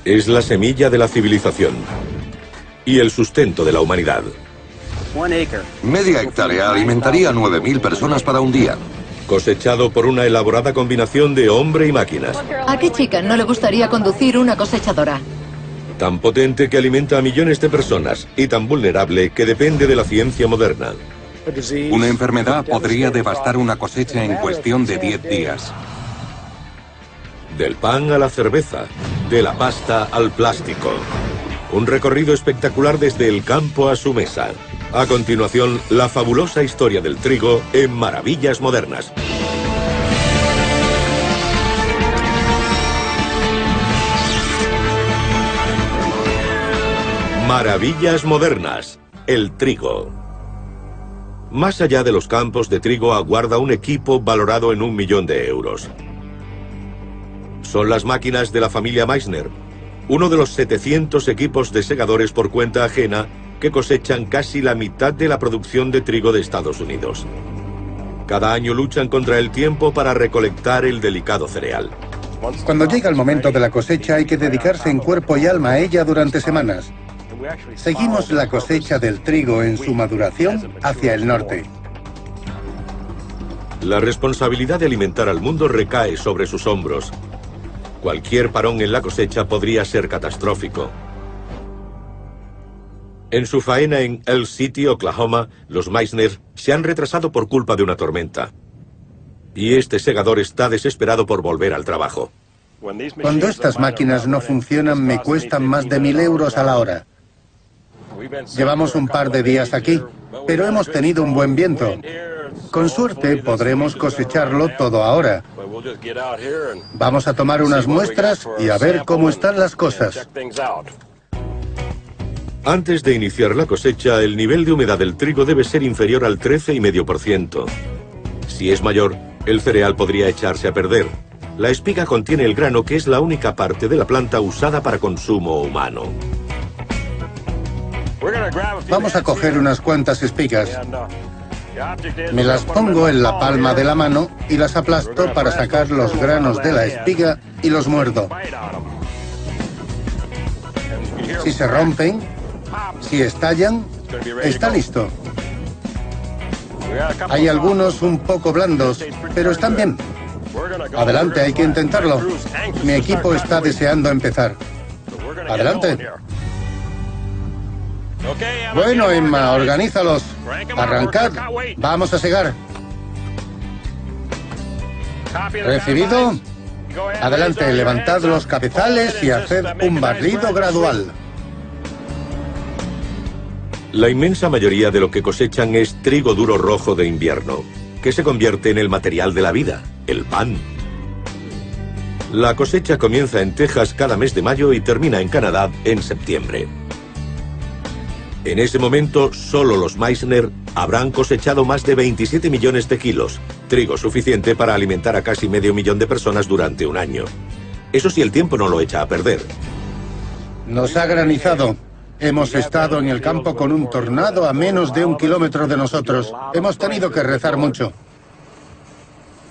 Es la semilla de la civilización y el sustento de la humanidad. Media hectárea alimentaría a 9.000 personas para un día. Cosechado por una elaborada combinación de hombre y máquinas. ¿A qué chica no le gustaría conducir una cosechadora? Tan potente que alimenta a millones de personas y tan vulnerable que depende de la ciencia moderna. Una enfermedad podría devastar una cosecha en cuestión de 10 días. Del pan a la cerveza, de la pasta al plástico. Un recorrido espectacular desde el campo a su mesa. A continuación, la fabulosa historia del trigo en Maravillas Modernas. Maravillas Modernas, el trigo. Más allá de los campos de trigo aguarda un equipo valorado en 1 millón de euros. Son las máquinas de la familia Meissner, uno de los 700 equipos de segadores por cuenta ajena que cosechan casi la mitad de la producción de trigo de Estados Unidos. Cada año luchan contra el tiempo para recolectar el delicado cereal. Cuando llega el momento de la cosecha hay que dedicarse en cuerpo y alma a ella durante semanas. Seguimos la cosecha del trigo en su maduración hacia el norte. La responsabilidad de alimentar al mundo recae sobre sus hombros. Cualquier parón en la cosecha podría ser catastrófico. En su faena en Elk City, Oklahoma, los Meissner se han retrasado por culpa de una tormenta. Y este segador está desesperado por volver al trabajo. Cuando estas máquinas no funcionan me cuestan más de 1.000 euros a la hora. Llevamos un par de días aquí, pero hemos tenido un buen viento. Con suerte podremos cosecharlo todo ahora. Vamos a tomar unas muestras y a ver cómo están las cosas. Antes de iniciar la cosecha, el nivel de humedad del trigo debe ser inferior al 13,5%. Si es mayor, el cereal podría echarse a perder. La espiga contiene el grano, que es la única parte de la planta usada para consumo humano. Vamos a coger unas cuantas espigas. Me las pongo en la palma de la mano y las aplasto para sacar los granos de la espiga y los muerdo. Si se rompen, si estallan, está listo. Hay algunos un poco blandos, pero están bien. Adelante, hay que intentarlo. Mi equipo está deseando empezar. Adelante. Bueno, Emma, organízalos. Arrancad. Vamos a segar. ¿Recibido? Adelante, levantad los cabezales y haced un barrido gradual. La inmensa mayoría de lo que cosechan es trigo duro rojo de invierno, que se convierte en el material de la vida, el pan. La cosecha comienza en Texas cada mes de mayo y termina en Canadá en septiembre. En ese momento, solo los Meissner habrán cosechado más de 27 millones de kilos, trigo suficiente para alimentar a casi medio millón de personas durante un año. Eso si el tiempo no lo echa a perder. Nos ha granizado. Hemos estado en el campo con un tornado a menos de 1 kilómetro de nosotros. Hemos tenido que rezar mucho.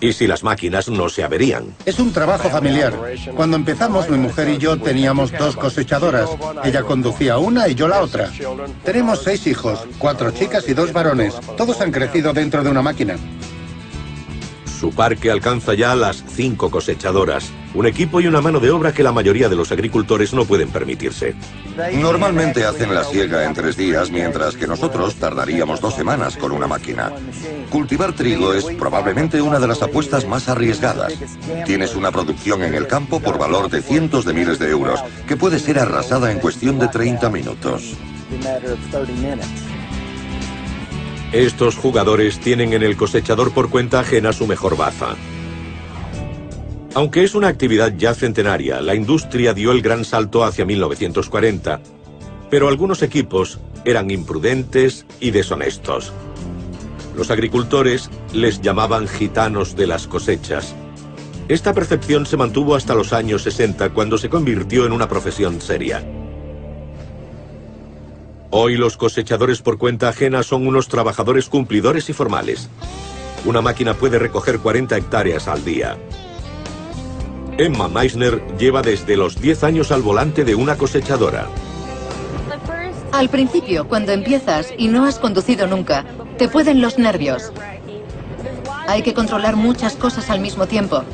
¿Y si las máquinas no se averían? Es un trabajo familiar. Cuando empezamos, mi mujer y yo teníamos 2 cosechadoras. Ella conducía una y yo la otra. Tenemos 6 hijos, 4 chicas y 2 varones. Todos han crecido dentro de una máquina. Su parque alcanza ya las 5 cosechadoras, un equipo y una mano de obra que la mayoría de los agricultores no pueden permitirse. Normalmente hacen la siega en 3 días, mientras que nosotros tardaríamos 2 semanas con una máquina. Cultivar trigo es probablemente una de las apuestas más arriesgadas. Tienes una producción en el campo por valor de cientos de miles de euros, que puede ser arrasada en cuestión de 30 minutos. Estos jugadores tienen en el cosechador por cuenta ajena su mejor baza. Aunque es una actividad ya centenaria, la industria dio el gran salto hacia 1940, pero algunos equipos eran imprudentes y deshonestos. Los agricultores les llamaban gitanos de las cosechas. Esta percepción se mantuvo hasta los años 60, cuando se convirtió en una profesión seria. Hoy los cosechadores por cuenta ajena son unos trabajadores cumplidores y formales. Una máquina puede recoger 40 hectáreas al día. Emma Meissner lleva desde los 10 años al volante de una cosechadora. Al principio, cuando empiezas y no has conducido nunca, te pueden los nervios. Hay que controlar muchas cosas al mismo tiempo.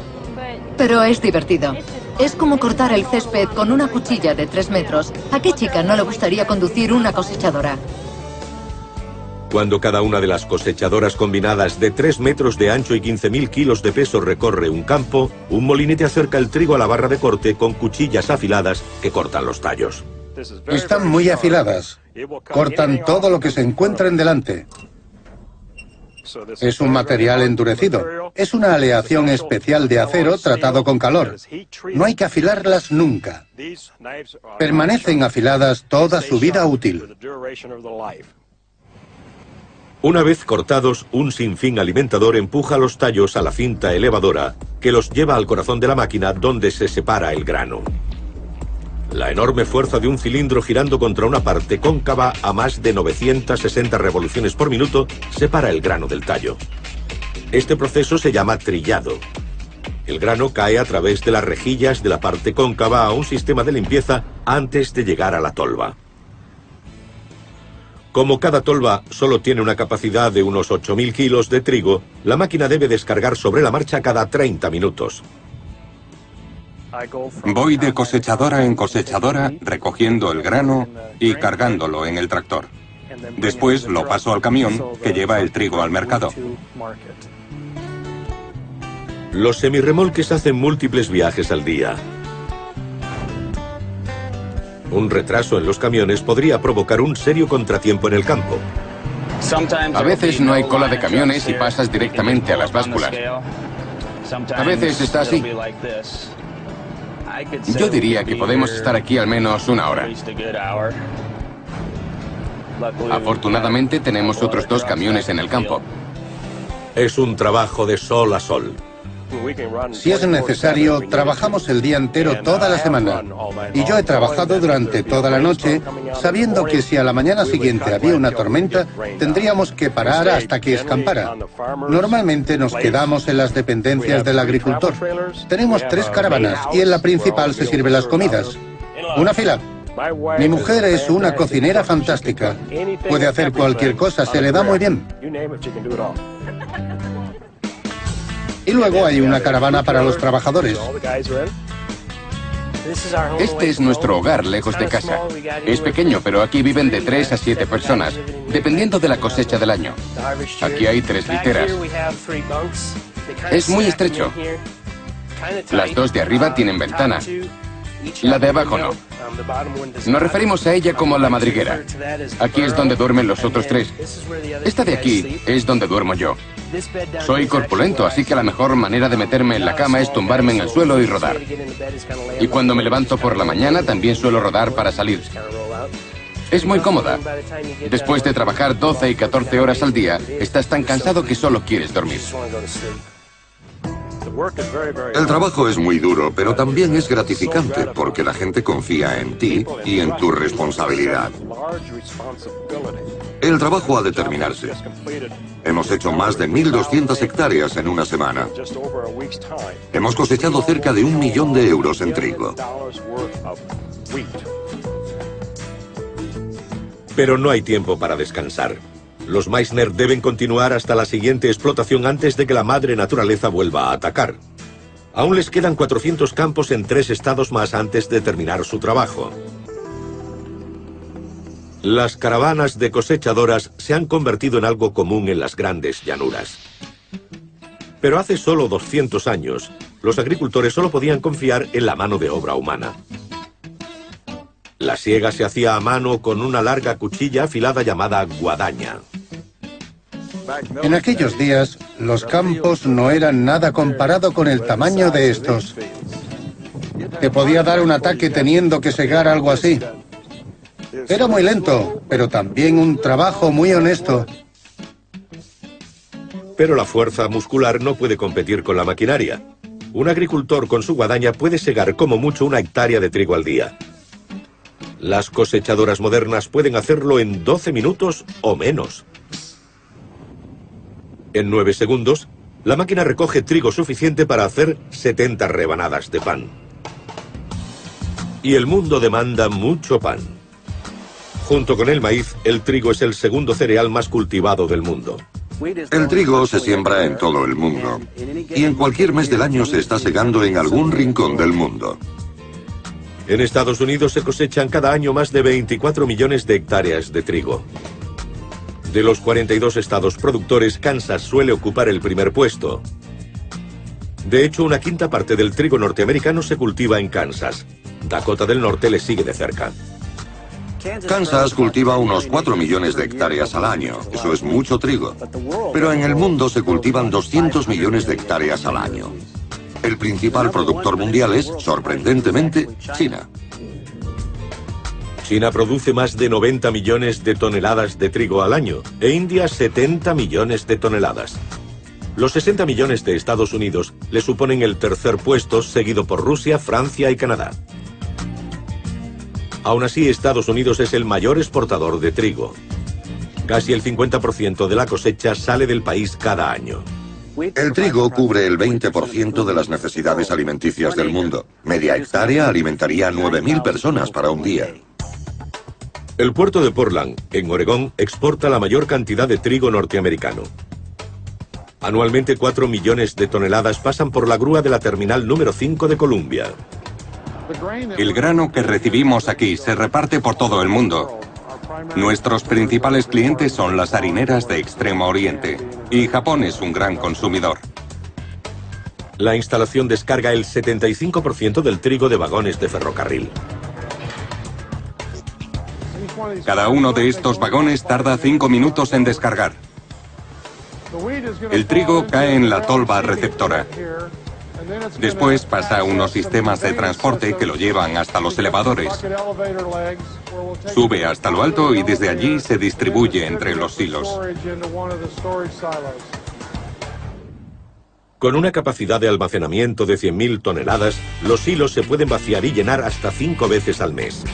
Pero es divertido. Es como cortar el césped con una cuchilla de 3 metros. ¿A qué chica no le gustaría conducir una cosechadora? Cuando cada una de las cosechadoras combinadas de 3 metros de ancho y 15.000 kilos de peso recorre un campo, un molinete acerca el trigo a la barra de corte con cuchillas afiladas que cortan los tallos. Están muy afiladas. Cortan todo lo que se encuentren delante. Es un material endurecido. Es una aleación especial de acero tratado con calor. No hay que afilarlas nunca. Permanecen afiladas toda su vida útil. Una vez cortados, un sinfín alimentador empuja los tallos a la cinta elevadora que los lleva al corazón de la máquina donde se separa el grano. La enorme fuerza de un cilindro girando contra una parte cóncava a más de 960 revoluciones por minuto separa el grano del tallo. Este proceso se llama trillado. El grano cae a través de las rejillas de la parte cóncava a un sistema de limpieza antes de llegar a la tolva. Como cada tolva solo tiene una capacidad de unos 8.000 kilos de trigo, la máquina debe descargar sobre la marcha cada 30 minutos. Voy de cosechadora en cosechadora recogiendo el grano y cargándolo en el tractor. Después lo paso al camión que lleva el trigo al mercado. Los semirremolques hacen múltiples viajes al día. Un retraso en los camiones podría provocar un serio contratiempo en el campo. A veces no hay cola de camiones y pasas directamente a las básculas. A veces está así. Yo diría que podemos estar aquí al menos una hora. Afortunadamente tenemos otros 2 camiones en el campo. Es un trabajo de sol a sol. Si es necesario, trabajamos el día entero toda la semana. Y yo he trabajado durante toda la noche, sabiendo que si a la mañana siguiente había una tormenta, tendríamos que parar hasta que escampara. Normalmente nos quedamos en las dependencias del agricultor. Tenemos 3 caravanas y en la principal se sirven las comidas. Una fila. Mi mujer es una cocinera fantástica. Puede hacer cualquier cosa, se le da muy bien. Y luego hay una caravana para los trabajadores. Este es nuestro hogar lejos de casa. Es pequeño, pero aquí viven de 3 a 7 personas, dependiendo de la cosecha del año. Aquí hay 3 literas. Es muy estrecho. Las 2 de arriba tienen ventana. La de abajo no. Nos referimos a ella como la madriguera. Aquí es donde duermen los otros 3. Esta de aquí es donde duermo yo. Soy corpulento, así que la mejor manera de meterme en la cama es tumbarme en el suelo y rodar. Y cuando me levanto por la mañana también suelo rodar para salir. Es muy cómoda. Después de trabajar 12 y 14 horas al día, estás tan cansado que solo quieres dormir. El trabajo es muy duro, pero también es gratificante porque la gente confía en ti y en tu responsabilidad. El trabajo ha de terminarse. Hemos hecho más de 1.200 hectáreas en una semana. Hemos cosechado cerca de 1 millón de euros en trigo. Pero no hay tiempo para descansar. Los Meissner deben continuar hasta la siguiente explotación antes de que la madre naturaleza vuelva a atacar. Aún les quedan 400 campos en 3 estados más antes de terminar su trabajo. Las caravanas de cosechadoras se han convertido en algo común en las grandes llanuras. Pero hace solo 200 años, los agricultores solo podían confiar en la mano de obra humana. La siega se hacía a mano con una larga cuchilla afilada llamada guadaña. En aquellos días, los campos no eran nada comparado con el tamaño de estos. Te podía dar un ataque teniendo que segar algo así. Era muy lento, pero también un trabajo muy honesto. Pero la fuerza muscular no puede competir con la maquinaria. Un agricultor con su guadaña puede segar como mucho 1 hectárea de trigo al día. Las cosechadoras modernas pueden hacerlo en 12 minutos o menos. En 9 segundos, La máquina recoge trigo suficiente para hacer 70 rebanadas de pan. Y el mundo demanda mucho pan. Junto con el maíz, el trigo es el segundo cereal más cultivado del mundo. El trigo se siembra en todo el mundo y en cualquier mes del año se está segando en algún rincón del mundo. En Estados Unidos se cosechan cada año más de 24 millones de hectáreas de trigo. De los 42 estados productores, Kansas suele ocupar el primer puesto. De hecho, una quinta parte del trigo norteamericano se cultiva en Kansas. Dakota del Norte le sigue de cerca. Kansas cultiva unos 4 millones de hectáreas al año. Eso es mucho trigo. Pero en el mundo se cultivan 200 millones de hectáreas al año. El principal productor mundial es, sorprendentemente, China. China produce más de 90 millones de toneladas de trigo al año e India 70 millones de toneladas. Los 60 millones de Estados Unidos le suponen el tercer puesto, seguido por Rusia, Francia y Canadá. Aún así, Estados Unidos es el mayor exportador de trigo. Casi el 50% de la cosecha sale del país cada año. El trigo cubre el 20% de las necesidades alimenticias del mundo. Media hectárea alimentaría a 9.000 personas para un día. El puerto de Portland, en Oregón, exporta la mayor cantidad de trigo norteamericano. Anualmente 4 millones de toneladas pasan por la grúa de la terminal número 5 de Columbia. El grano que recibimos aquí se reparte por todo el mundo. Nuestros principales clientes son las harineras de Extremo Oriente, y Japón es un gran consumidor. La instalación descarga el 75% del trigo de vagones de ferrocarril. Cada uno de estos vagones tarda 5 minutos en descargar. El trigo cae en la tolva receptora. Después pasa a unos sistemas de transporte que lo llevan hasta los elevadores. Sube hasta lo alto y desde allí se distribuye entre los silos. Con una capacidad de almacenamiento de 100.000 toneladas, los silos se pueden vaciar y llenar hasta 5 veces al mes.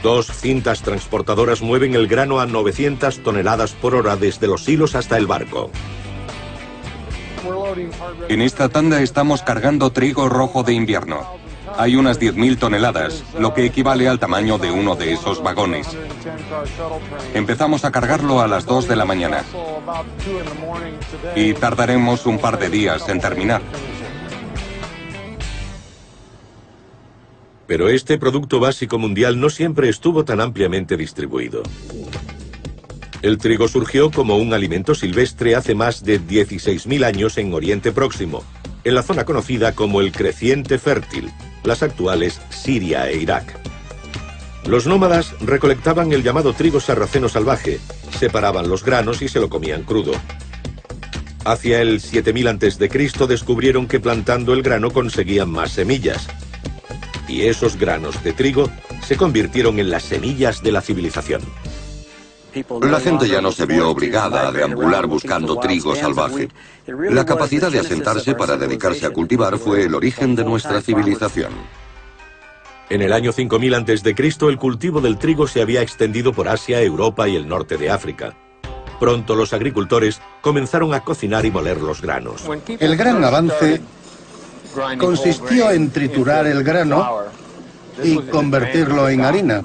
2 cintas transportadoras mueven el grano a 900 toneladas por hora desde los silos hasta el barco. En esta tanda estamos cargando trigo rojo de invierno. Hay unas 10.000 toneladas, lo que equivale al tamaño de uno de esos vagones. Empezamos a cargarlo a las 2 de la mañana. Y tardaremos un par de días en terminar. Pero este producto básico mundial no siempre estuvo tan ampliamente distribuido. El trigo surgió como un alimento silvestre hace más de 16.000 años en Oriente Próximo, en la zona conocida como el Creciente Fértil, las actuales Siria e Irak. Los nómadas recolectaban el llamado trigo sarraceno salvaje, separaban los granos y se lo comían crudo. Hacia el 7000 a.C. descubrieron que plantando el grano conseguían más semillas. Y esos granos de trigo se convirtieron en las semillas de la civilización. La gente ya no se vio obligada a deambular buscando trigo salvaje. La capacidad de asentarse para dedicarse a cultivar fue el origen de nuestra civilización. En el año 5000 a.C., el cultivo del trigo se había extendido por Asia, Europa y el norte de África. Pronto los agricultores comenzaron a cocinar y moler los granos. El gran avance consistió en triturar el grano y convertirlo en harina.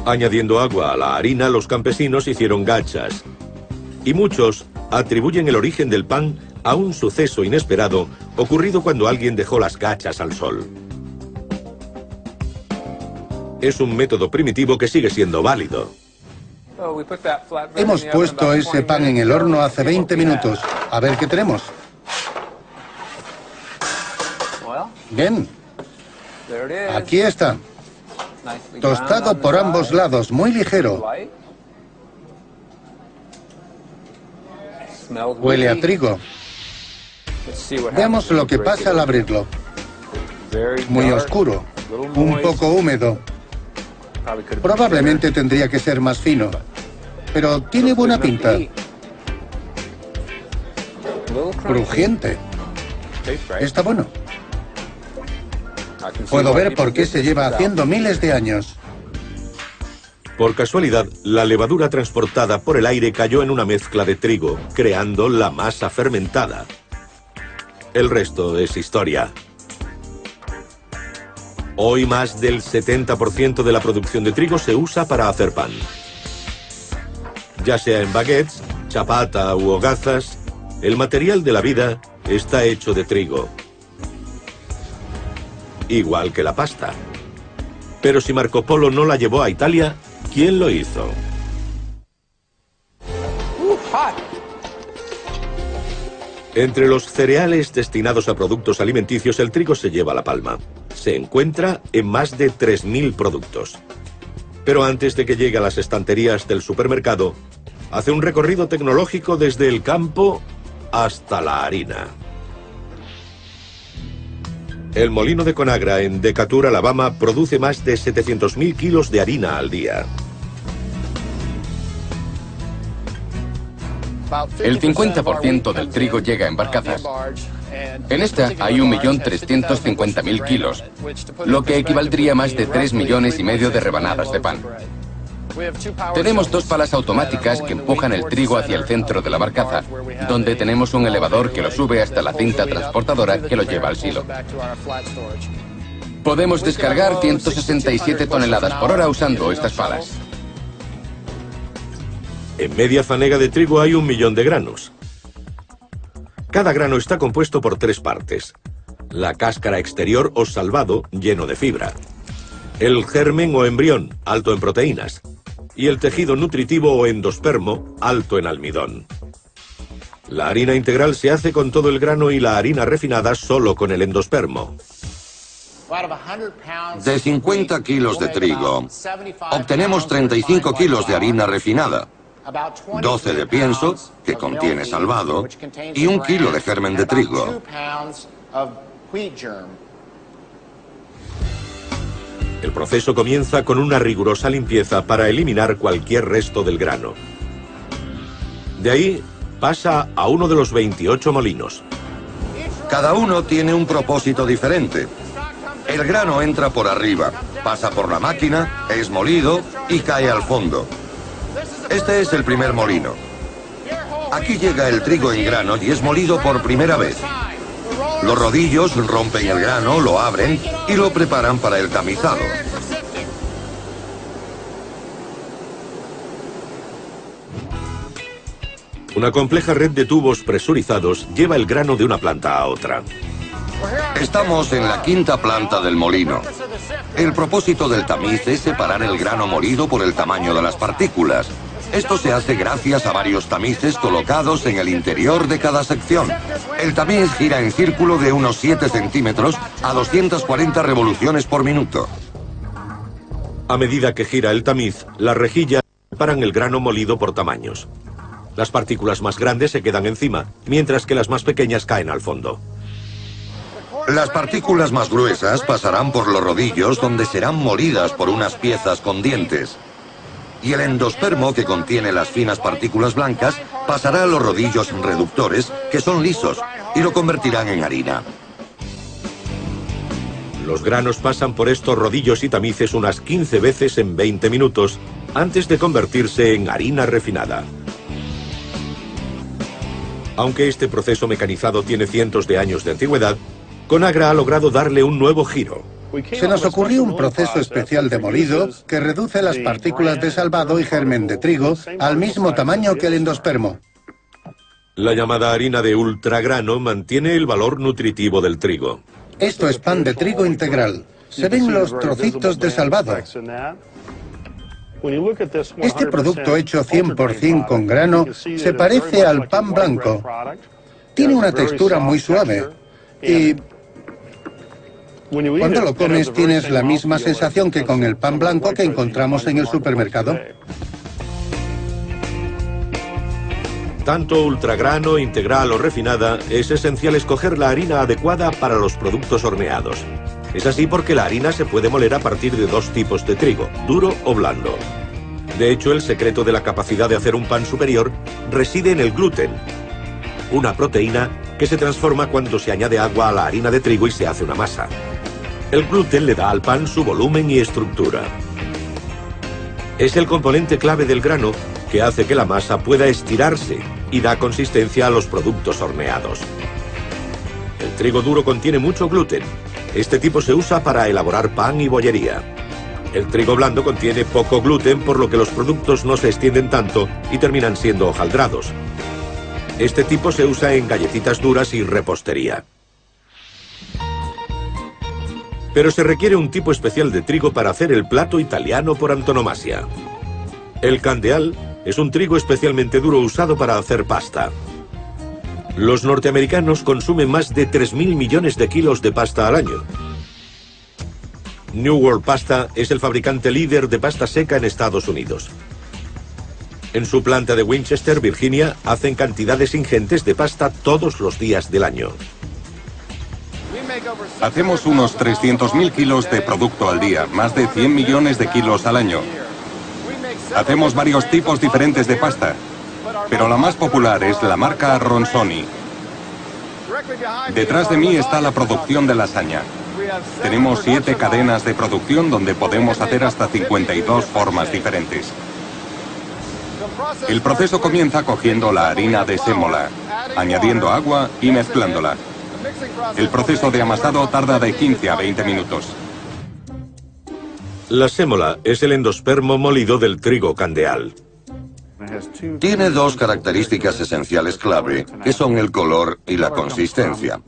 Añadiendo agua a la harina, los campesinos hicieron gachas. Y muchos atribuyen el origen del pan a un suceso inesperado ocurrido cuando alguien dejó las gachas al sol. Es un método primitivo que sigue siendo válido. Hemos puesto ese pan en el horno hace 20 minutos. A ver qué tenemos. Bien. Aquí está. Tostado por ambos lados, muy ligero. Huele a trigo. Veamos lo que pasa al abrirlo. Muy oscuro, un poco húmedo. Probablemente tendría que ser más fino, pero tiene buena pinta. Crujiente. Está bueno. Puedo ver por qué se lleva haciendo miles de años. Por casualidad, la levadura transportada por el aire cayó en una mezcla de trigo, creando la masa fermentada. El resto es historia. Hoy más del 70% de la producción de trigo se usa para hacer pan. Ya sea en baguettes, chapata u hogazas, el material de la vida está hecho de trigo. Igual que la pasta. Pero si Marco Polo no la llevó a Italia, ¿quién lo hizo? Entre los cereales destinados a productos alimenticios, el trigo se lleva la palma. Se encuentra en más de 3.000 productos. Pero antes de que llegue a las estanterías del supermercado, hace un recorrido tecnológico desde el campo hasta la harina. El molino de Conagra en Decatur, Alabama, produce más de 700.000 kilos de harina al día. El 50% del trigo llega en barcazas. En esta hay 1.350.000 kilos, lo que equivaldría a más de 3,5 millones de rebanadas de pan. Tenemos 2 palas automáticas que empujan el trigo hacia el centro de la barcaza, donde tenemos un elevador que lo sube hasta la cinta transportadora que lo lleva al silo. Podemos descargar 167 toneladas por hora usando estas palas. En media fanega de trigo hay 1 millón de granos. Cada grano está compuesto por 3 partes. La cáscara exterior o salvado, lleno de fibra. El germen o embrión, alto en proteínas. Y el tejido nutritivo o endospermo, alto en almidón. La harina integral se hace con todo el grano y la harina refinada solo con el endospermo. De 50 kilos de trigo, obtenemos 35 kilos de harina refinada, 12 de pienso, que contiene salvado, y 1 kilo de germen de trigo. El proceso comienza con una rigurosa limpieza para eliminar cualquier resto del grano. De ahí pasa a uno de los 28 molinos. Cada uno tiene un propósito diferente. El grano entra por arriba, pasa por la máquina, es molido y cae al fondo. Este es el primer molino. Aquí llega el trigo en grano y es molido por primera vez. Los rodillos rompen el grano, lo abren y lo preparan para el tamizado. Una compleja red de tubos presurizados lleva el grano de una planta a otra. Estamos en la 5ª planta del molino. El propósito del tamiz es separar el grano molido por el tamaño de las partículas. Esto se hace gracias a varios tamices colocados en el interior de cada sección. El tamiz gira en círculo de unos 7 centímetros a 240 revoluciones por minuto. A medida que gira el tamiz, las rejillas separan el grano molido por tamaños. Las partículas más grandes se quedan encima, mientras que las más pequeñas caen al fondo. Las partículas más gruesas pasarán por los rodillos, donde serán molidas por unas piezas con dientes. Y el endospermo, que contiene las finas partículas blancas, pasará a los rodillos reductores, que son lisos, y lo convertirán en harina. Los granos pasan por estos rodillos y tamices unas 15 veces en 20 minutos, antes de convertirse en harina refinada. Aunque este proceso mecanizado tiene cientos de años de antigüedad, Conagra ha logrado darle un nuevo giro. Se nos ocurrió un proceso especial de molido que reduce las partículas de salvado y germen de trigo al mismo tamaño que el endospermo. La llamada harina de ultragrano mantiene el valor nutritivo del trigo. Esto es pan de trigo integral. Se ven los trocitos de salvado. Este producto hecho 100% con grano se parece al pan blanco. Tiene una textura muy suave y cuando lo comes tienes la misma sensación que con el pan blanco que encontramos en el supermercado. Tanto ultragrano, integral o refinada, es esencial escoger la harina adecuada para los productos horneados. Es así porque la harina se puede moler a partir de 2 tipos de trigo, duro o blando. De hecho, el secreto de la capacidad de hacer un pan superior reside en el gluten, una proteína que se transforma cuando se añade agua a la harina de trigo y se hace una masa. El gluten le da al pan su volumen y estructura. Es el componente clave del grano que hace que la masa pueda estirarse y da consistencia a los productos horneados. El trigo duro contiene mucho gluten. Este tipo se usa para elaborar pan y bollería. El trigo blando contiene poco gluten, por lo que los productos no se extienden tanto y terminan siendo hojaldrados. Este tipo se usa en galletitas duras y repostería. Pero se requiere un tipo especial de trigo para hacer el plato italiano por antonomasia. El candeal es un trigo especialmente duro usado para hacer pasta. Los norteamericanos consumen más de 3.000 millones de kilos de pasta al año. New World Pasta es el fabricante líder de pasta seca en Estados Unidos. En su planta de Winchester, Virginia, hacen cantidades ingentes de pasta todos los días del año. Hacemos unos 300.000 kilos de producto al día, más de 100 millones de kilos al año. Hacemos varios tipos diferentes de pasta, pero la más popular es la marca Ronsoni. Detrás de mí está la producción de lasaña. Tenemos 7 cadenas de producción donde podemos hacer hasta 52 formas diferentes. El proceso comienza cogiendo la harina de sémola, añadiendo agua y mezclándola. El proceso de amasado tarda de 15 a 20 minutos. La sémola es el endospermo molido del trigo candeal. Tiene dos características esenciales clave, que son el color y la consistencia.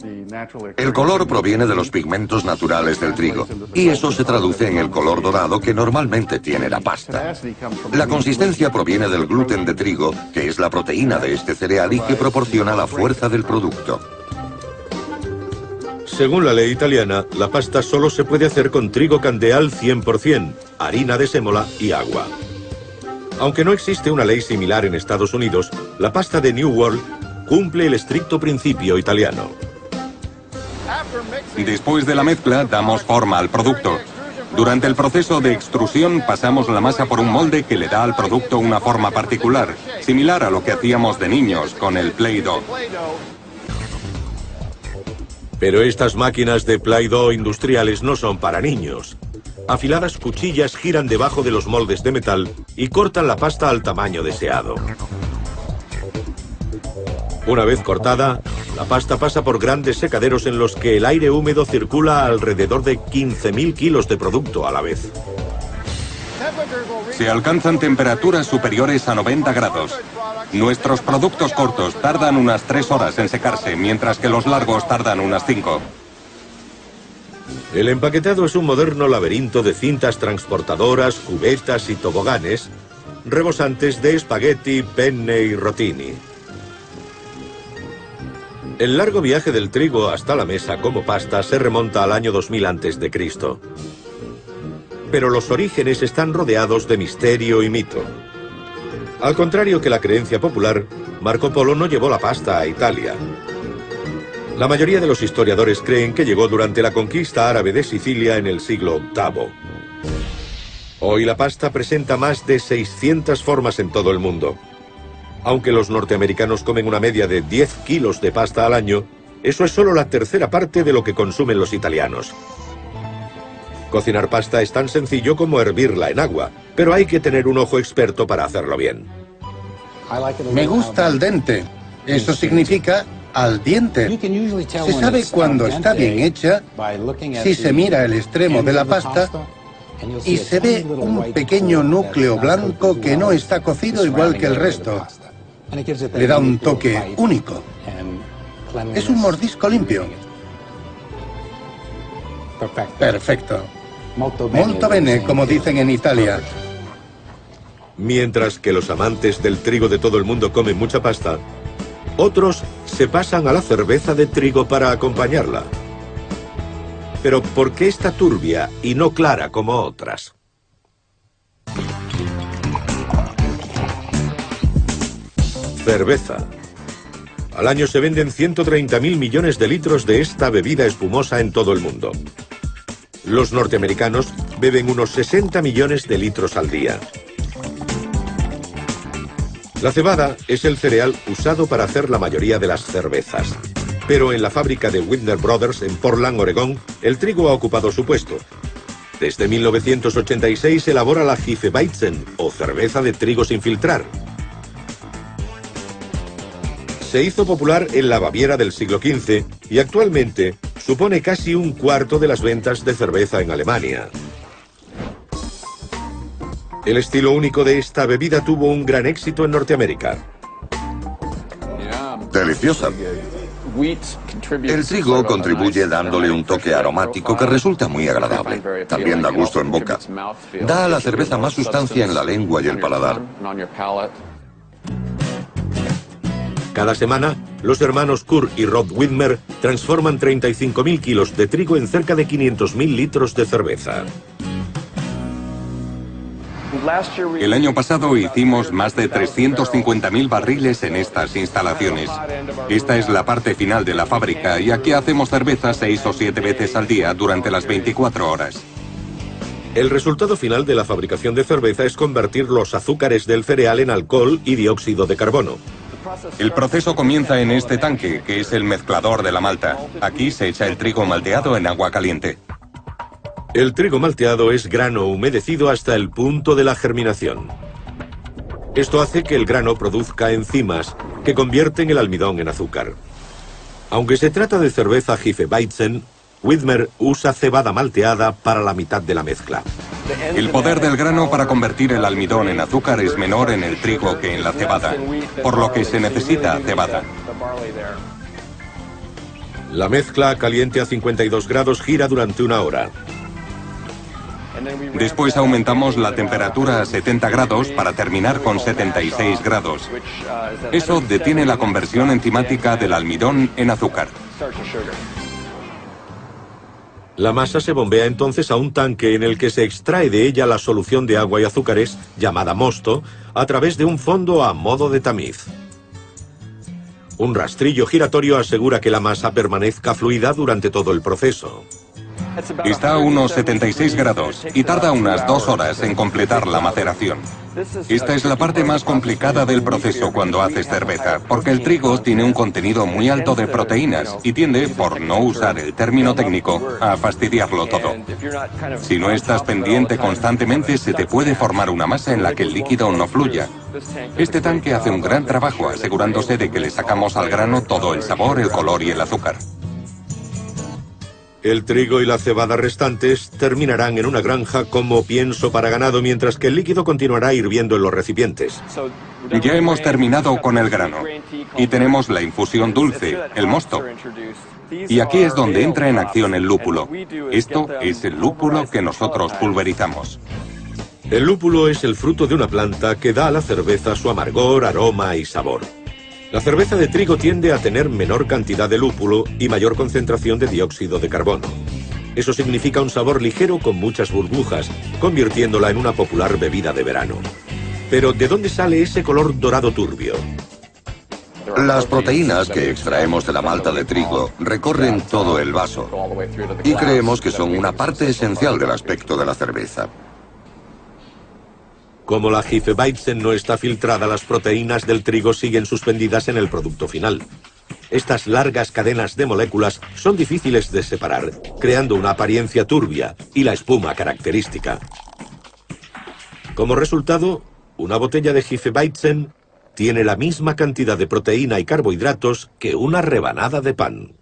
El color proviene de los pigmentos naturales del trigo, y eso se traduce en el color dorado que normalmente tiene la pasta. La consistencia proviene del gluten de trigo, que es la proteína de este cereal y que proporciona la fuerza del producto. Según la ley italiana, la pasta solo se puede hacer con trigo candeal 100%, harina de sémola y agua. Aunque no existe una ley similar en Estados Unidos, la pasta de New World cumple el estricto principio italiano. Después de la mezcla, damos forma al producto. Durante el proceso de extrusión, pasamos la masa por un molde que le da al producto una forma particular, similar a lo que hacíamos de niños con el Play-Doh. Pero estas máquinas de Play-Doh industriales no son para niños. Afiladas cuchillas giran debajo de los moldes de metal y cortan la pasta al tamaño deseado. Una vez cortada, la pasta pasa por grandes secaderos en los que el aire húmedo circula alrededor de 15.000 kilos de producto a la vez. Se alcanzan temperaturas superiores a 90 grados. Nuestros productos cortos tardan unas 3 horas en secarse, mientras que los largos tardan unas 5. El empaquetado es un moderno laberinto de cintas transportadoras, cubetas y toboganes, rebosantes de espagueti, penne y rotini. El largo viaje del trigo hasta la mesa como pasta se remonta al año 2000 a.C. Pero los orígenes están rodeados de misterio y mito. Al contrario que la creencia popular, Marco Polo no llevó la pasta a Italia. La mayoría de los historiadores creen que llegó durante la conquista árabe de Sicilia en el siglo VIII. Hoy la pasta presenta más de 600 formas en todo el mundo. Aunque los norteamericanos comen una media de 10 kilos de pasta al año, eso es solo la tercera parte de lo que consumen los italianos. Cocinar pasta es tan sencillo como hervirla en agua, pero hay que tener un ojo experto para hacerlo bien. Me gusta al dente. Eso significa al diente. Se sabe cuando está bien hecha si se mira el extremo de la pasta y se ve un pequeño núcleo blanco que no está cocido igual que el resto. Le da un toque único. Es un mordisco limpio. Perfecto. Molto bene, como dicen en Italia. Mientras que los amantes del trigo de todo el mundo comen mucha pasta, otros se pasan a la cerveza de trigo para acompañarla. Pero ¿por qué está turbia y no clara como otras? Cerveza. Al año se venden 130.000 millones de litros de esta bebida espumosa en todo el mundo. Los norteamericanos beben unos 60 millones de litros al día. La cebada es el cereal usado para hacer la mayoría de las cervezas. Pero en la fábrica de Widner Brothers en Portland, Oregón, el trigo ha ocupado su puesto. Desde 1986 elabora la Hefeweizen, o cerveza de trigo sin filtrar. Se hizo popular en la Baviera del siglo XV y actualmente supone casi un cuarto de las ventas de cerveza en Alemania. El estilo único de esta bebida tuvo un gran éxito en Norteamérica. Deliciosa. El trigo contribuye dándole un toque aromático que resulta muy agradable. También da gusto en boca. Da a la cerveza más sustancia en la lengua y el paladar. Cada semana, los hermanos Kurt y Rod Widmer transforman 35.000 kilos de trigo en cerca de 500.000 litros de cerveza. El año pasado hicimos más de 350.000 barriles en estas instalaciones. Esta es la parte final de la fábrica y aquí hacemos cerveza 6 o 7 veces al día durante las 24 horas. El resultado final de la fabricación de cerveza es convertir los azúcares del cereal en alcohol y dióxido de carbono. El proceso comienza en este tanque, que es el mezclador de la malta. Aquí se echa el trigo malteado en agua caliente. El trigo malteado es grano humedecido hasta el punto de la germinación. Esto hace que el grano produzca enzimas que convierten el almidón en azúcar. Aunque se trata de cerveza Hefeweizen, Widmer usa cebada malteada para la mitad de la mezcla. El poder del grano para convertir el almidón en azúcar es menor en el trigo que en la cebada, por lo que se necesita cebada. La mezcla caliente a 52 grados gira durante 1 hora. Después aumentamos la temperatura a 70 grados para terminar con 76 grados. Eso detiene la conversión enzimática del almidón en azúcar. La masa se bombea entonces a un tanque en el que se extrae de ella la solución de agua y azúcares, llamada mosto, a través de un fondo a modo de tamiz. Un rastrillo giratorio asegura que la masa permanezca fluida durante todo el proceso. Está a unos 76 grados y tarda unas 2 horas en completar la maceración. Esta es la parte más complicada del proceso cuando haces cerveza, porque el trigo tiene un contenido muy alto de proteínas y tiende, por no usar el término técnico, a fastidiarlo todo. Si no estás pendiente constantemente, se te puede formar una masa en la que el líquido no fluya. Este tanque hace un gran trabajo asegurándose de que le sacamos al grano todo el sabor, el color y el azúcar. El trigo y la cebada restantes terminarán en una granja como pienso para ganado, mientras que el líquido continuará hirviendo en los recipientes. Ya hemos terminado con el grano y tenemos la infusión dulce, el mosto. Y aquí es donde entra en acción el lúpulo. Esto es el lúpulo que nosotros pulverizamos. El lúpulo es el fruto de una planta que da a la cerveza su amargor, aroma y sabor. La cerveza de trigo tiende a tener menor cantidad de lúpulo y mayor concentración de dióxido de carbono. Eso significa un sabor ligero con muchas burbujas, convirtiéndola en una popular bebida de verano. Pero ¿de dónde sale ese color dorado turbio? Las proteínas que extraemos de la malta de trigo recorren todo el vaso y creemos que son una parte esencial del aspecto de la cerveza. Como la Hefeweizen no está filtrada, las proteínas del trigo siguen suspendidas en el producto final. Estas largas cadenas de moléculas son difíciles de separar, creando una apariencia turbia y la espuma característica. Como resultado, una botella de Hefeweizen tiene la misma cantidad de proteína y carbohidratos que una rebanada de pan.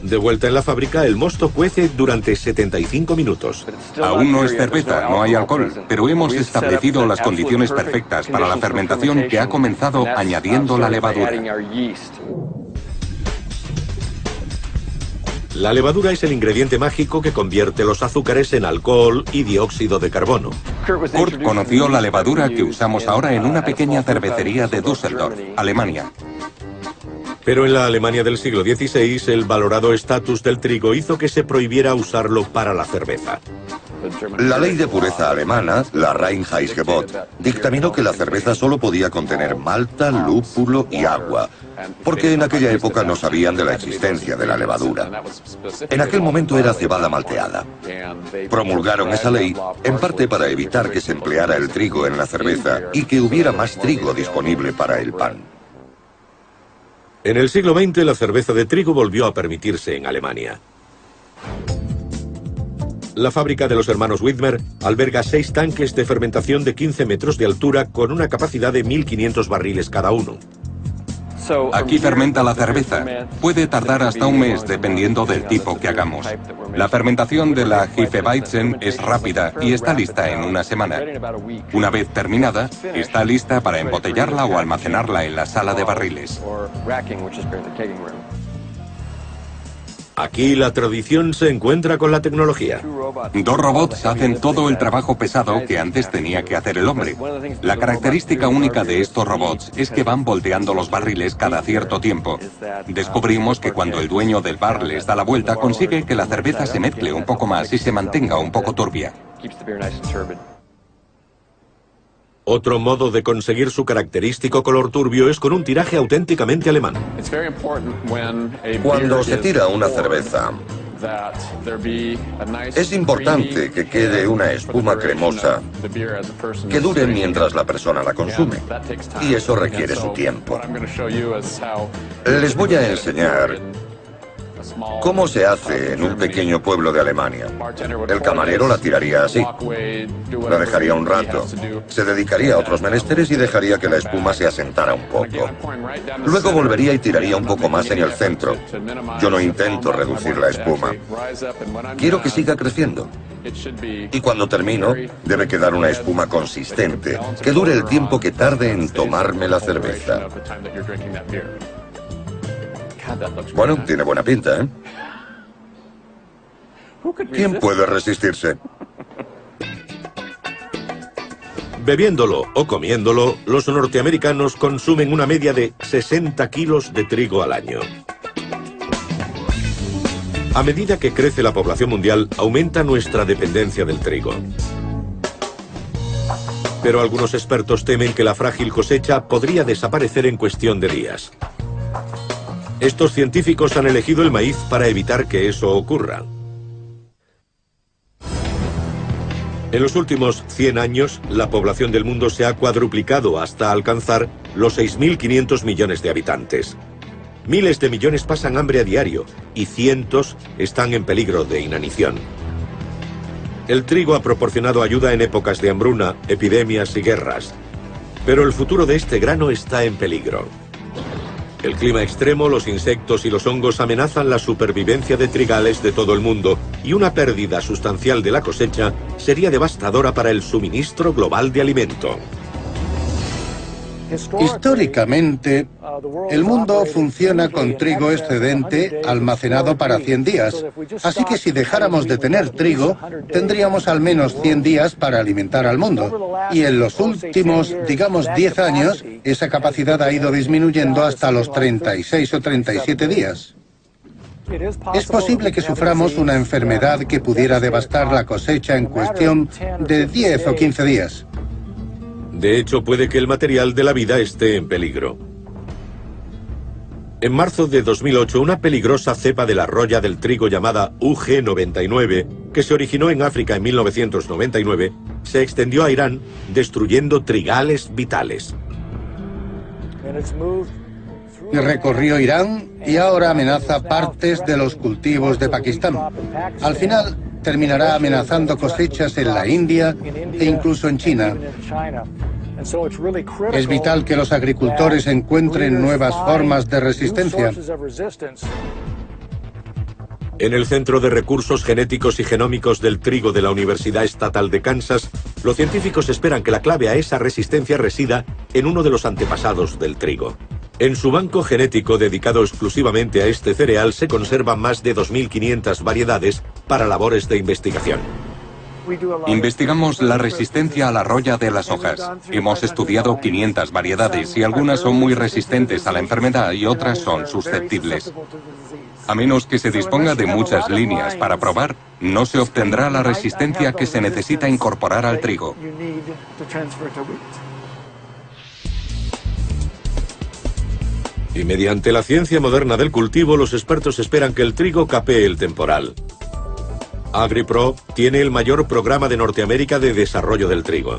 De vuelta en la fábrica, el mosto cuece durante 75 minutos. Aún no es cerveza, no hay alcohol, pero hemos establecido las condiciones perfectas para la fermentación que ha comenzado añadiendo la levadura. La levadura es el ingrediente mágico que convierte los azúcares en alcohol y dióxido de carbono. Kurt conoció la levadura que usamos ahora en una pequeña cervecería de Düsseldorf, Alemania. Pero en la Alemania del siglo XVI, el valorado estatus del trigo hizo que se prohibiera usarlo para la cerveza. La ley de pureza alemana, la Reinheitsgebot, dictaminó que la cerveza solo podía contener malta, lúpulo y agua, porque en aquella época no sabían de la existencia de la levadura. En aquel momento era cebada malteada. Promulgaron esa ley en parte para evitar que se empleara el trigo en la cerveza y que hubiera más trigo disponible para el pan. En el siglo XX, la cerveza de trigo volvió a permitirse en Alemania. La fábrica de los hermanos Widmer alberga 6 tanques de fermentación de 15 metros de altura con una capacidad de 1.500 barriles cada uno. Aquí fermenta la cerveza. Puede tardar hasta un mes dependiendo del tipo que hagamos. La fermentación de la Hefeweizen es rápida y está lista en una semana. Una vez terminada, está lista para embotellarla o almacenarla en la sala de barriles. Aquí la tradición se encuentra con la tecnología. 2 robots hacen todo el trabajo pesado que antes tenía que hacer el hombre. La característica única de estos robots es que van volteando los barriles cada cierto tiempo. Descubrimos que cuando el dueño del bar les da la vuelta, consigue que la cerveza se mezcle un poco más y se mantenga un poco turbia. Otro modo de conseguir su característico color turbio es con un tiraje auténticamente alemán. Cuando se tira una cerveza, es importante que quede una espuma cremosa que dure mientras la persona la consume. Y eso requiere su tiempo. Les voy a enseñar cómo se hace en un pequeño pueblo de Alemania. El camarero la tiraría así. La dejaría un rato. Se dedicaría a otros menesteres y dejaría que la espuma se asentara un poco. Luego volvería y tiraría un poco más en el centro. Yo no intento reducir la espuma. Quiero que siga creciendo. Y cuando termino, debe quedar una espuma consistente, que dure el tiempo que tarde en tomarme la cerveza. Bueno, tiene buena pinta, ¿eh? ¿Quién puede resistirse? Bebiéndolo o comiéndolo, los norteamericanos consumen una media de 60 kilos de trigo al año. A medida que crece la población mundial, aumenta nuestra dependencia del trigo. Pero algunos expertos temen que la frágil cosecha podría desaparecer en cuestión de días. Estos científicos han elegido el maíz para evitar que eso ocurra. En los últimos 100 años, la población del mundo se ha cuadruplicado hasta alcanzar los 6.500 millones de habitantes. Miles de millones pasan hambre a diario y cientos están en peligro de inanición. El trigo ha proporcionado ayuda en épocas de hambruna, epidemias y guerras. Pero el futuro de este grano está en peligro. El clima extremo, los insectos y los hongos amenazan la supervivencia de trigales de todo el mundo y una pérdida sustancial de la cosecha sería devastadora para el suministro global de alimento. Históricamente, el mundo funciona con trigo excedente almacenado para 100 días. Así que si dejáramos de tener trigo, tendríamos al menos 100 días para alimentar al mundo. Y en los últimos, digamos, 10 años, esa capacidad ha ido disminuyendo hasta los 36 o 37 días. Es posible que suframos una enfermedad que pudiera devastar la cosecha en cuestión de 10 o 15 días. De hecho, puede que el material de la vida esté en peligro. En marzo de 2008, una peligrosa cepa de la roya del trigo llamada UG99, que se originó en África en 1999, se extendió a Irán, destruyendo trigales vitales. Recorrió Irán y ahora amenaza partes de los cultivos de Pakistán. Al final, terminará amenazando cosechas en la India e incluso en China. Es vital que los agricultores encuentren nuevas formas de resistencia. En el Centro de Recursos Genéticos y Genómicos del Trigo de la Universidad Estatal de Kansas, los científicos esperan que la clave a esa resistencia resida en uno de los antepasados del trigo. En su banco genético dedicado exclusivamente a este cereal se conservan más de 2.500 variedades para labores de investigación. Investigamos la resistencia a la roya de las hojas. Hemos estudiado 500 variedades y algunas son muy resistentes a la enfermedad y otras son susceptibles. A menos que se disponga de muchas líneas para probar, no se obtendrá la resistencia que se necesita incorporar al trigo. Y mediante la ciencia moderna del cultivo, los expertos esperan que el trigo capee el temporal. AgriPro tiene el mayor programa de Norteamérica de desarrollo del trigo.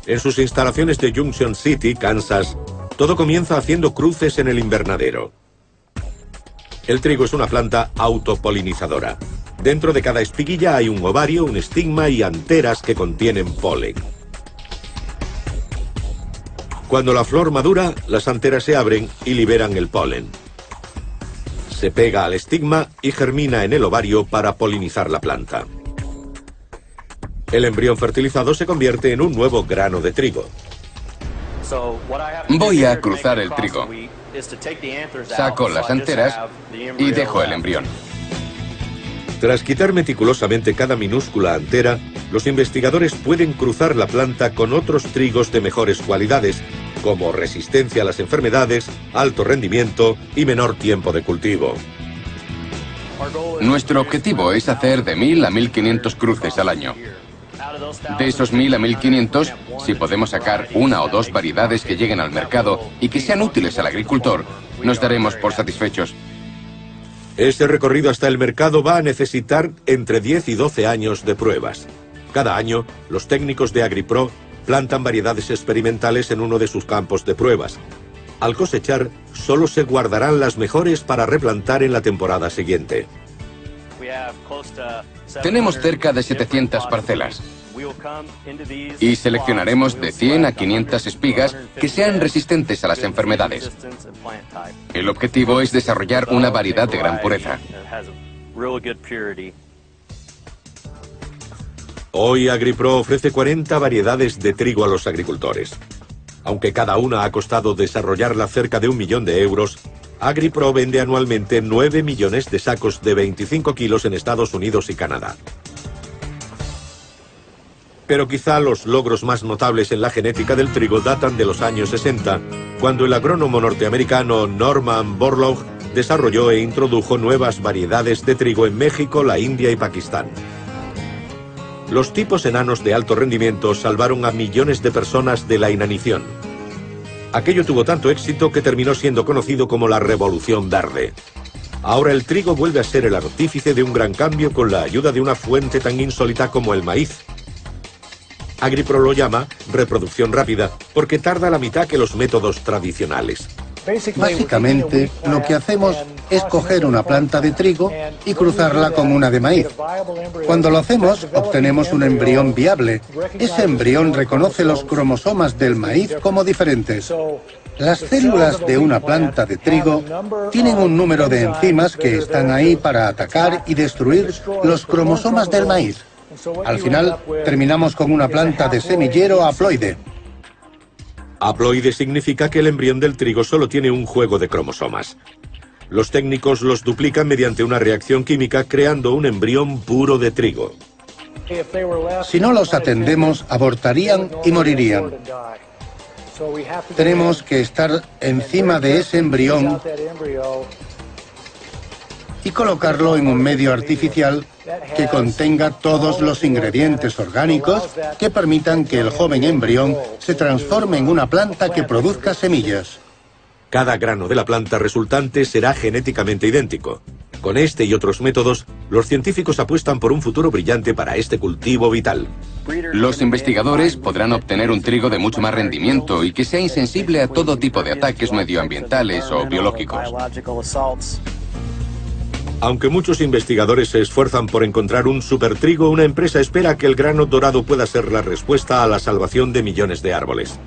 En sus instalaciones de Junction City, Kansas, todo comienza haciendo cruces en el invernadero. El trigo es una planta autopolinizadora. Dentro de cada espiguilla hay un ovario, un estigma y anteras que contienen polen. Cuando la flor madura, las anteras se abren y liberan el polen. Se pega al estigma y germina en el ovario para polinizar la planta. El embrión fertilizado se convierte en un nuevo grano de trigo. Voy a cruzar el trigo. Saco las anteras y dejo el embrión. Tras quitar meticulosamente cada minúscula antera, los investigadores pueden cruzar la planta con otros trigos de mejores cualidades, como resistencia a las enfermedades, alto rendimiento y menor tiempo de cultivo. Nuestro objetivo es hacer de 1000 a 1500 cruces al año. De esos 1000 a 1500, si podemos sacar una o dos variedades que lleguen al mercado y que sean útiles al agricultor, nos daremos por satisfechos. Este recorrido hasta el mercado va a necesitar entre 10 y 12 años de pruebas. Cada año, los técnicos de AgriPro plantan variedades experimentales en uno de sus campos de pruebas. Al cosechar, solo se guardarán las mejores para replantar en la temporada siguiente. Tenemos cerca de 700 parcelas y seleccionaremos de 100 a 500 espigas que sean resistentes a las enfermedades. El objetivo es desarrollar una variedad de gran pureza. Hoy AgriPro ofrece 40 variedades de trigo a los agricultores. Aunque cada una ha costado desarrollarla cerca de 1 millón de euros, AgriPro vende anualmente 9 millones de sacos de 25 kilos en Estados Unidos y Canadá. Pero quizá los logros más notables en la genética del trigo datan de los años 60, cuando el agrónomo norteamericano Norman Borlaug desarrolló e introdujo nuevas variedades de trigo en México, la India y Pakistán. Los tipos enanos de alto rendimiento salvaron a millones de personas de la inanición. Aquello tuvo tanto éxito que terminó siendo conocido como la Revolución Verde. Ahora el trigo vuelve a ser el artífice de un gran cambio con la ayuda de una fuente tan insólita como el maíz. AgriPro lo llama reproducción rápida porque tarda la mitad que los métodos tradicionales. Básicamente, lo que hacemos es coger una planta de trigo y cruzarla con una de maíz. Cuando lo hacemos, obtenemos un embrión viable. Ese embrión reconoce los cromosomas del maíz como diferentes. Las células de una planta de trigo tienen un número de enzimas que están ahí para atacar y destruir los cromosomas del maíz. Al final, terminamos con una planta de semillero haploide. Haploide significa que el embrión del trigo solo tiene un juego de cromosomas. Los técnicos los duplican mediante una reacción química creando un embrión puro de trigo. Si no los atendemos, abortarían y morirían. Tenemos que estar encima de ese embrión y colocarlo en un medio artificial que contenga todos los ingredientes orgánicos que permitan que el joven embrión se transforme en una planta que produzca semillas. Cada grano de la planta resultante será genéticamente idéntico. Con este y otros métodos, los científicos apuestan por un futuro brillante para este cultivo vital. Los investigadores podrán obtener un trigo de mucho más rendimiento y que sea insensible a todo tipo de ataques medioambientales o biológicos. Aunque muchos investigadores se esfuerzan por encontrar un supertrigo, una empresa espera que el grano dorado pueda ser la respuesta a la salvación de millones de árboles.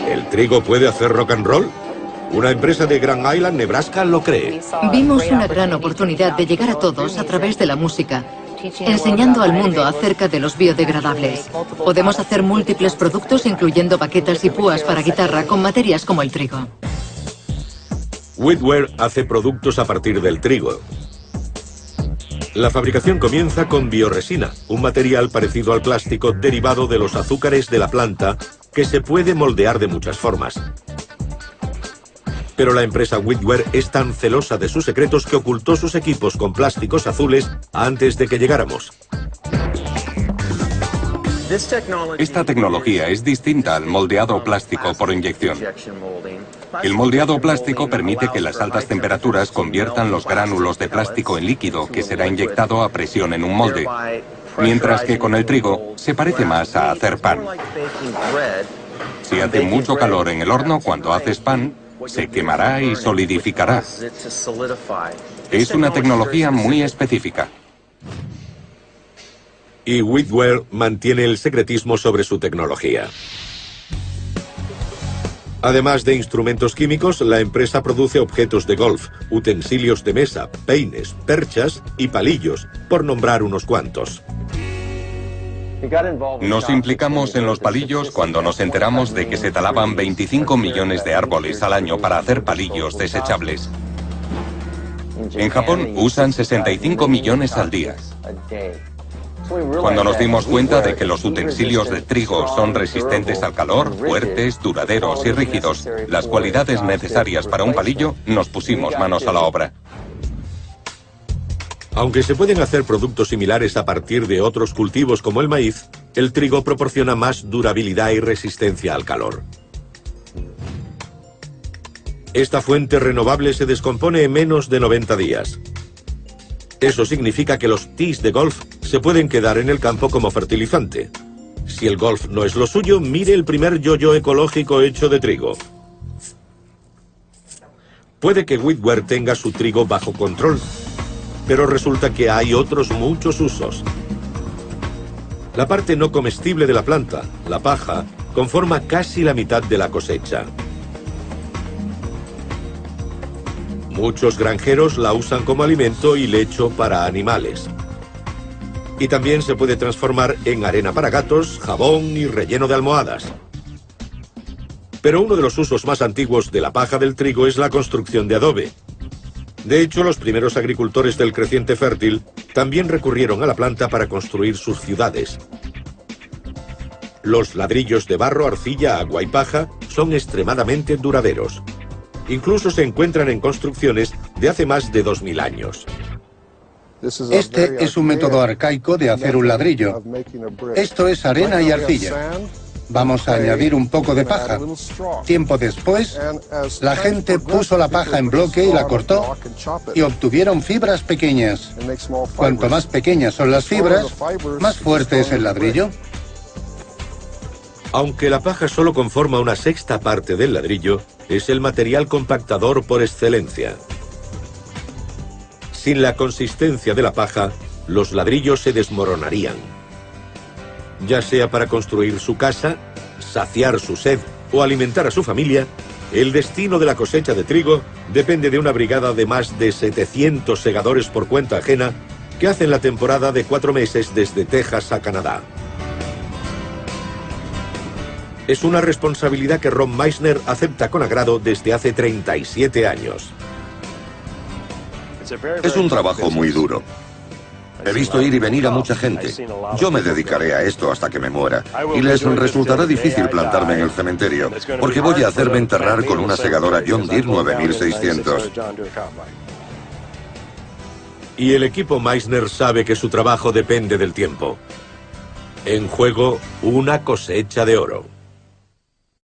¿El trigo puede hacer rock and roll? Una empresa de Grand Island, Nebraska, lo cree. Vimos una gran oportunidad de llegar a todos a través de la música, enseñando al mundo acerca de los biodegradables. Podemos hacer múltiples productos, incluyendo baquetas y púas para guitarra, con materias como el trigo. Whitware hace productos a partir del trigo. La fabricación comienza con bioresina, un material parecido al plástico derivado de los azúcares de la planta que se puede moldear de muchas formas. Pero la empresa Whitware es tan celosa de sus secretos que ocultó sus equipos con plásticos azules antes de que llegáramos. Esta tecnología es distinta al moldeado plástico por inyección. El moldeado plástico permite que las altas temperaturas conviertan los gránulos de plástico en líquido que será inyectado a presión en un molde. mientras que con el trigo se parece más a hacer pan. Si hace mucho calor en el horno cuando haces pan, se quemará y solidificará. Es una tecnología muy específica. Y Whitware mantiene el secretismo sobre su tecnología. Además de instrumentos químicos, la empresa produce objetos de golf, utensilios de mesa, peines, perchas y palillos, por nombrar unos cuantos. Nos implicamos en los palillos cuando nos enteramos de que se talaban 25 millones de árboles al año para hacer palillos desechables. En Japón usan 65 millones al día. Cuando nos dimos cuenta de que los utensilios de trigo son resistentes al calor, fuertes, duraderos y rígidos, las cualidades necesarias para un palillo, nos pusimos manos a la obra. Aunque se pueden hacer productos similares a partir de otros cultivos como el maíz, el trigo proporciona más durabilidad y resistencia al calor. Esta fuente renovable se descompone en menos de 90 días. Eso significa que los tees de golf se pueden quedar en el campo como fertilizante. Si el golf no es lo suyo, mire el primer yo-yo ecológico hecho de trigo. Puede que Whitware tenga su trigo bajo control, pero resulta que hay otros muchos usos. La parte no comestible de la planta, la paja, conforma casi la mitad de la cosecha. Muchos granjeros la usan como alimento y lecho para animales. Y también se puede transformar en arena para gatos, jabón y relleno de almohadas. Pero uno de los usos más antiguos de la paja del trigo es la construcción de adobe. De hecho, los primeros agricultores del creciente fértil también recurrieron a la planta para construir sus ciudades. Los ladrillos de barro, arcilla, agua y paja son extremadamente duraderos. Incluso se encuentran en construcciones de hace más de 2000 años. Este es un método arcaico de hacer un ladrillo. Esto es arena y arcilla. Vamos a añadir un poco de paja. Tiempo después, la gente puso la paja en bloque y la cortó y obtuvieron fibras pequeñas. Cuanto más pequeñas son las fibras, más fuerte es el ladrillo. Aunque la paja solo conforma una sexta parte del ladrillo, es el material compactador por excelencia. Sin la consistencia de la paja, los ladrillos se desmoronarían. Ya sea para construir su casa, saciar su sed o alimentar a su familia, el destino de la cosecha de trigo depende de una brigada de más de 700 segadores por cuenta ajena que hacen la temporada de 4 meses desde Texas a Canadá. Es una responsabilidad que Ron Meisner acepta con agrado desde hace 37 años. Es un trabajo muy duro. He visto ir y venir a mucha gente. Yo me dedicaré a esto hasta que me muera. Y les resultará difícil plantarme en el cementerio, porque voy a hacerme enterrar con una segadora John Deere 9600. Y el equipo Meisner sabe que su trabajo depende del tiempo. En juego, una cosecha de oro.